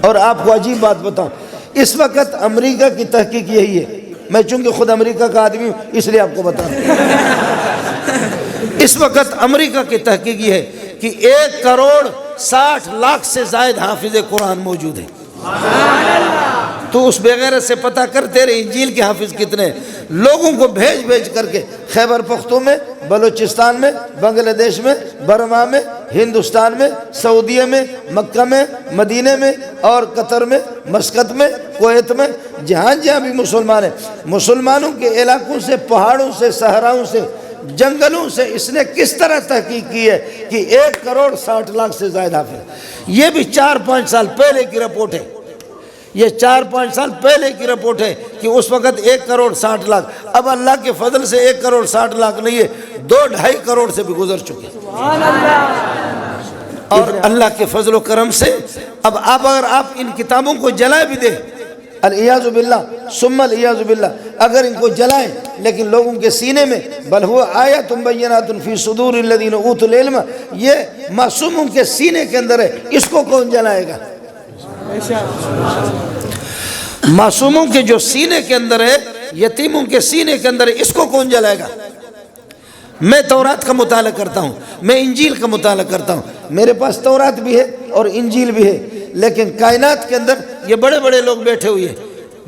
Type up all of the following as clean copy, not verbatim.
اور آپ کو عجیب بات بتاؤں، اس وقت امریکہ کی تحقیق یہی ہے، میں چونکہ خود امریکہ کا آدمی ہوں اس لیے آپ کو بتا رہا ہوں، اس وقت امریکہ کی تحقیق یہ ہے کہ 1,60,00,000 سے زائد حافظ قرآن موجود ہیں۔ تو اس بغیرت سے پتہ کر تیرے انجیل کے حافظ کتنے ہیں۔ لوگوں کو بھیج کر کے خیبر پختون میں، بلوچستان میں، بنگلہ دیش میں، برما میں، ہندوستان میں، سعودیہ میں، مکہ میں، مدینہ میں اور قطر میں، مسقط میں، کویت میں، جہاں جہاں بھی مسلمان ہیں، مسلمانوں کے علاقوں سے، پہاڑوں سے، صحراؤں سے، جنگلوں سے اس نے کس طرح تحقیق کی ہے کہ 1,60,00,000 سے زائد حافظ۔ یہ بھی 4-5 سال پہلے کی رپورٹ ہے، یہ 4-5 سال پہلے کی رپورٹ ہے کہ اس وقت 1,60,00,000۔ اب اللہ کے فضل سے 1,60,00,000 نہیں ہے، 2-2.5 کروڑ سے بھی گزر چکے، اور اللہ کے فضل و کرم سے اب اگر آپ ان کتابوں کو جلا بھی دیں، العیاذ باللہ ثم العیاذ باللہ، اگر ان کو جلائیں لیکن لوگوں کے سینے میں بل ہوا آیات بینات فی صدور الذین اوتوا العلم، یہ معصوموں کے سینے کے اندر ہے، اس کو کون جلائے گا؟ معصوموں کے جو سینے کے اندر ہے، یتیموں کے سینے کے اندر ہے، اس کو کون جلائے گا؟ میں تورات کا مطالعہ کرتا ہوں، میں انجیل کا مطالعہ کرتا ہوں، میرے پاس تورات بھی ہے اور انجیل بھی ہے، لیکن کائنات کے اندر یہ بڑے بڑے لوگ بیٹھے ہوئے ہیں،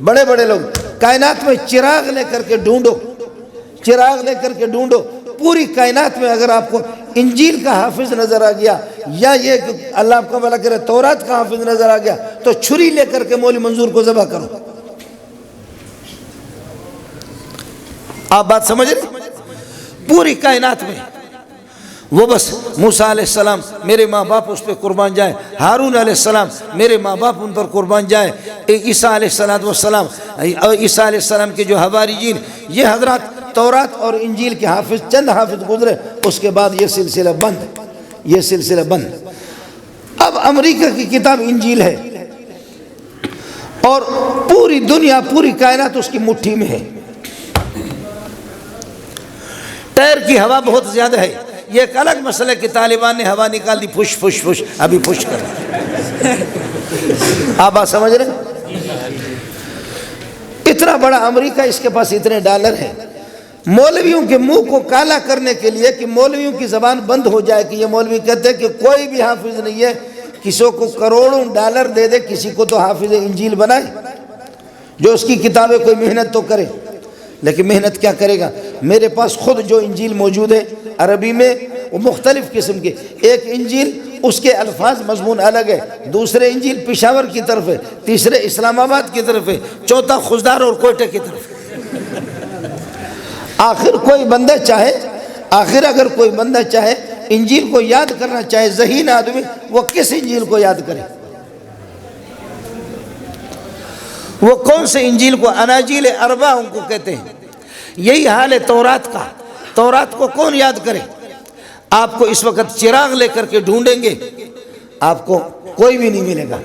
بڑے بڑے لوگ کائنات میں چراغ لے کر کے ڈھونڈو، چراغ لے کر کے ڈھونڈو، پوری کائنات میں اگر آپ کو انجیل کا حافظ نظر آ گیا یا یہ کہ اللہ آپ کا بھلا کرے تورات کا حافظ نظر آ گیا تو چھری لے کر کے مولوی منظور کو ذبح کرو۔ آپ بات سمجھ رہے؟ پوری کائنات میں وہ بس موسیٰ علیہ السلام میرے ماں باپ اس پہ قربان جائے، ہارون علیہ السلام میرے ماں باپ ان پر قربان جائے، عیسیٰ علیہ السلام عیسیٰ علیہ السلام کے جو حواریین، یہ حضرات تورات اور انجیل کے حافظ، چند حافظ گزرے، اس کے بعد یہ سلسلہ بند، یہ سلسلہ بند۔ اب امریکہ کی کتاب انجیل ہے اور پوری دنیا، پوری کائنات اس کی مٹھی میں ہے، ٹائر کی ہوا بہت زیادہ ہے۔ یہ ایک الگ مسئلہ کہ طالبان نے ہوا نکال دی، پھش پھش پھش، ابھی پھش کر۔ آپ بات سمجھ رہے ہیں؟ اتنا بڑا امریکہ، اس کے پاس اتنے ڈالر ہیں، مولویوں کے منہ کو کالا کرنے کے لیے کہ مولویوں کی زبان بند ہو جائے، کہ یہ مولوی کہتے ہیں کہ کوئی بھی حافظ نہیں ہے، کسی کو کروڑوں ڈالر دے دے، کسی کو تو حافظ انجیل بنائے، جو اس کی کتابیں کوئی محنت تو کرے، لیکن محنت کیا کرے گا؟ میرے پاس خود جو انجیل موجود ہے عربی میں، وہ مختلف قسم کے، ایک انجیل اس کے الفاظ مضمون الگ ہے، دوسرے انجیل پشاور کی طرف ہے، تیسرے اسلام آباد کی طرف ہے، چوتھا خوزدار اور کوئٹہ کی طرف ہے۔ آخر کوئی بندہ چاہے، آخر اگر کوئی بندہ چاہے انجیل کو یاد کرنا چاہے، ذہین آدمی، وہ کس انجیل کو یاد کرے؟ وہ کون سے انجیل کو؟ اناجیل اربع ان کو کہتے ہیں۔ یہی حال ہے تورات کا، تورات کو کون یاد کرے؟ آپ کو اس وقت چراغ لے کر کے ڈھونڈیں گے، آپ کو کوئی بھی نہیں ملے گا،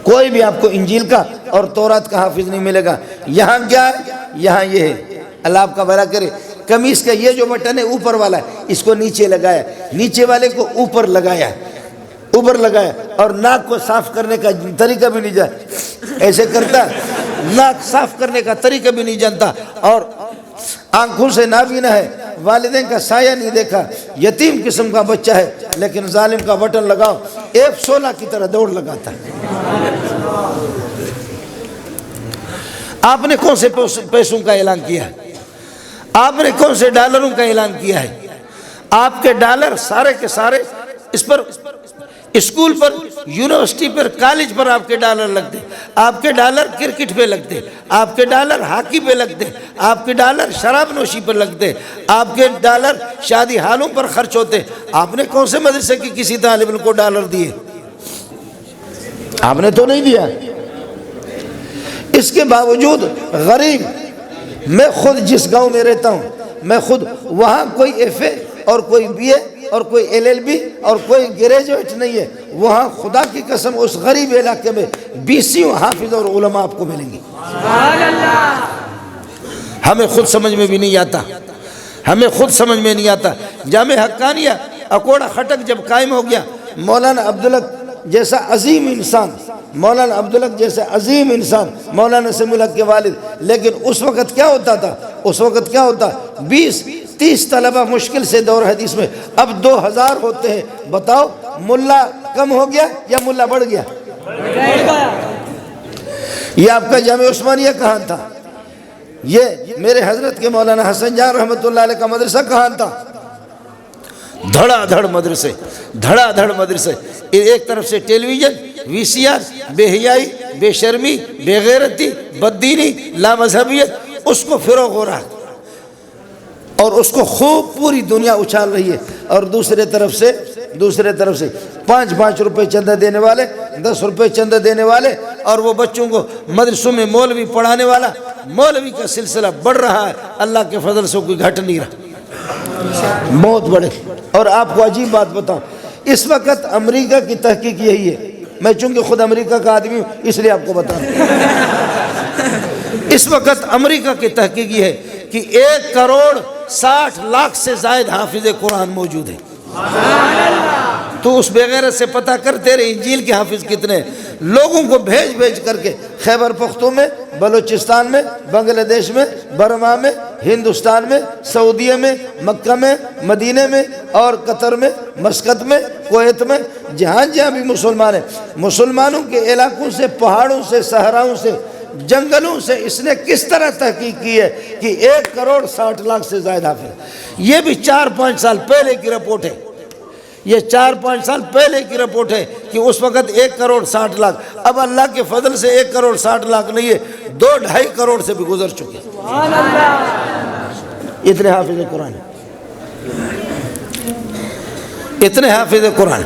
کوئی بھی آپ کو انجیل کا اور تورات کا حافظ نہیں ملے گا۔ یہاں کیا ہے؟ یہاں یہ ہے، اللہ آپ کا بھلا کرے، قمیص کا یہ جو بٹن ہے اوپر والا ہے، اس کو نیچے لگایا، نیچے والے کو اوپر لگایا، اوپر لگایا، اور ناک کو صاف کرنے کا طریقہ بھی نہیں جانتا، ایسے کرتا، ناک صاف کرنے کا طریقہ بھی نہیں جانتا، اور آنکھوں سے نابینا ہے، والدین کا سایہ نہیں دیکھا، یتیم قسم کا بچہ ہے، لیکن ظالم کا بٹن لگاؤ F-16 کی طرح دوڑ لگاتا ہے۔ آپ نے کون سے پیسوں کا اعلان کیا ہے؟ آپ نے کون سے ڈالروں کا اعلان کیا ہے؟ آپ کے ڈالر سارے کے سارے اس پر، اسکول پر، یونیورسٹی پر، کالج پر آپ کے ڈالر لگتے، آپ کے ڈالر کرکٹ پہ لگتے، آپ کے ڈالر ہاکی پہ لگتے، آپ کے ڈالر شراب نوشی پر لگتے، آپ کے ڈالر شادی حالوں پر خرچ ہوتے۔ آپ نے کون سے مدرسے کی کسی طالب علم کو ڈالر دیے؟ آپ نے تو نہیں دیا۔ اس کے باوجود غریب، میں خود جس گاؤں میں رہتا ہوں، میں خود وہاں کوئی ایف اے اور کوئی بی اے اور کوئی LLB اور کوئی گریجویٹ نہیں ہے، وہاں خدا کی قسم اس غریب علاقے میں 20 حافظ اور علماء آپ کو ملیں گے۔ ہمیں خود سمجھ میں بھی نہیں آتا، ہمیں خود سمجھ میں نہیں آتا۔ جامع حقانیہ اکوڑا خٹک جب قائم ہو گیا، مولانا عبدالحق جیسا عظیم انسان مولانا عبدالحق جیسے عظیم انسان مولانا سمیع الحق کے والد، لیکن اس وقت کیا ہوتا تھا؟ اس وقت کیا ہوتا؟ 20-30 طلبہ مشکل سے دور حدیث میں، اب 2000 ہوتے ہیں۔ بتاؤ ملا کم ہو گیا یا ملا بڑھ گیا؟ یہ آپ کا جامع عثمانیہ کہاں تھا؟ یہ میرے حضرت کے مولانا حسن جان رحمۃ اللہ علیہ کا مدرسہ کہاں تھا؟ دھڑا دھڑ مدرسے، دھڑا دھڑ مدرسے، ایک طرف سے ٹیلی ویژن، وی سی آر، بے حیائی، بے شرمی، بے غیرتی، بددینی، لامذہبیت، اس کو فروغ ہو رہا ہے اور اس کو خوب پوری دنیا اچھال رہی ہے۔ اور دوسرے طرف سے 5 روپے چندہ دینے والے، 10 روپے چندہ دینے والے، اور وہ بچوں کو مدرسوں میں مولوی پڑھانے والا، مولوی کا سلسلہ بڑھ رہا ہے، اللہ کے فضل سے کوئی گھٹ نہیں رہا، بہت بڑے۔ اور آپ کو عجیب بات بتاؤں، اس وقت امریکہ کی تحقیق یہی ہے، میں چونکہ خود امریکہ کا آدمی ہوں اس لیے آپ کو بتا رہا ہوں، اس وقت امریکہ کی تحقیق یہ ہے کہ 1,60,00,000 سے زائد حافظ قرآن موجود ہیں۔ تو اس بغیرت سے پتہ کر تیرے انجیل کے حافظ کتنے ہیں۔ لوگوں کو بھیج کر کے خیبر پختون میں، بلوچستان میں، بنگلہ دیش میں، برما میں، ہندوستان میں، سعودیہ میں، مکہ میں، مدینہ میں اور قطر میں، مسقط میں، کویت میں، جہاں جہاں بھی مسلمان ہیں، مسلمانوں کے علاقوں سے، پہاڑوں سے، صحراؤں سے، جنگلوں سے اس نے کس طرح تحقیق کی ہے کہ 1,60,00,000 سے زائد حافظ۔ یہ بھی 4-5 سال پہلے کی رپورٹ ہے، یہ 4-5 سال پہلے کی رپورٹ ہے کہ اس وقت 1,60,00,000، اب اللہ کے فضل سے 1,60,00,000 نہیں ہے، 2-2.5 کروڑ سے بھی گزر چکے، اتنے حافظ قرآن، اتنے حافظ قرآن۔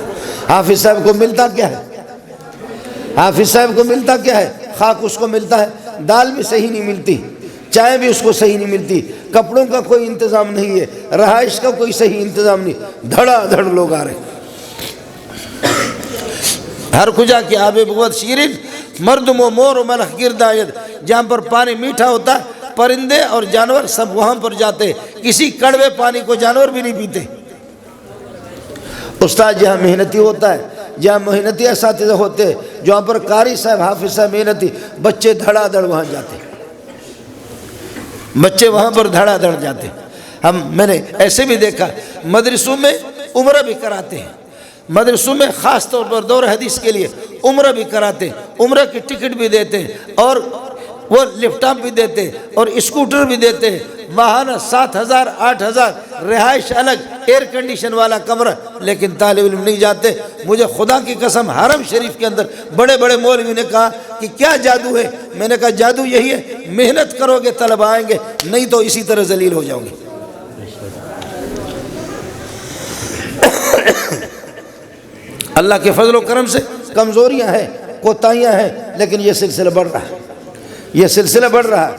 حافظ صاحب کو ملتا کیا ہے؟ حافظ صاحب کو ملتا کیا ہے؟ خاک اس کو ملتا ہے، دال بھی صحیح نہیں ملتی، چائے بھی اس کو صحیح نہیں ملتی، کپڑوں کا کوئی انتظام نہیں ہے، رہائش کا کوئی صحیح انتظام نہیں، دھڑا دھڑ لوگ آ رہے ہیں۔ ہر کجا کی آب بغوت شیرین، مردم و مور و ملخ گرد آید، جہاں پر پانی میٹھا ہوتا ہے پرندے اور جانور سب وہاں پر جاتے، کسی کڑوے پانی کو جانور بھی نہیں پیتے۔ استاد جہاں محنتی ہوتا ہے، جہاں محنتی اساتذہ ہوتے ہیں، جہاں پر قاری صاحب، حافظ صاحب محنتی، بچے دھڑا دھڑ وہاں جاتے، بچے وہاں پر دھڑا دھڑ جاتے۔ میں نے ایسے بھی دیکھا مدرسوں میں عمرہ بھی کراتے ہیں، مدرسوں میں خاص طور پر دور حدیث کے لیے عمرہ بھی کراتے ہیں، عمرہ کی ٹکٹ بھی دیتے ہیں اور وہ لیپ ٹاپ بھی دیتے ہیں اور اسکوٹر بھی دیتے ہیں، ماہانہ 7,000 8,000 رہائش الگ، ایئر کنڈیشن والا کمرہ، لیکن طالب علم نہیں جاتے۔ مجھے خدا کی قسم حرم شریف کے اندر بڑے بڑے مولوی نے کہا کہ کیا جادو ہے؟ میں نے کہا جادو یہی ہے، محنت کرو گے طلبہ آئیں گے، نہیں تو اسی طرح ذلیل ہو جاؤ گے۔ اللہ کے فضل و کرم سے کمزوریاں ہیں، کوتاہیاں ہیں، لیکن یہ سلسلہ بڑھ رہا ہے، یہ سلسلہ بڑھ رہا ہے۔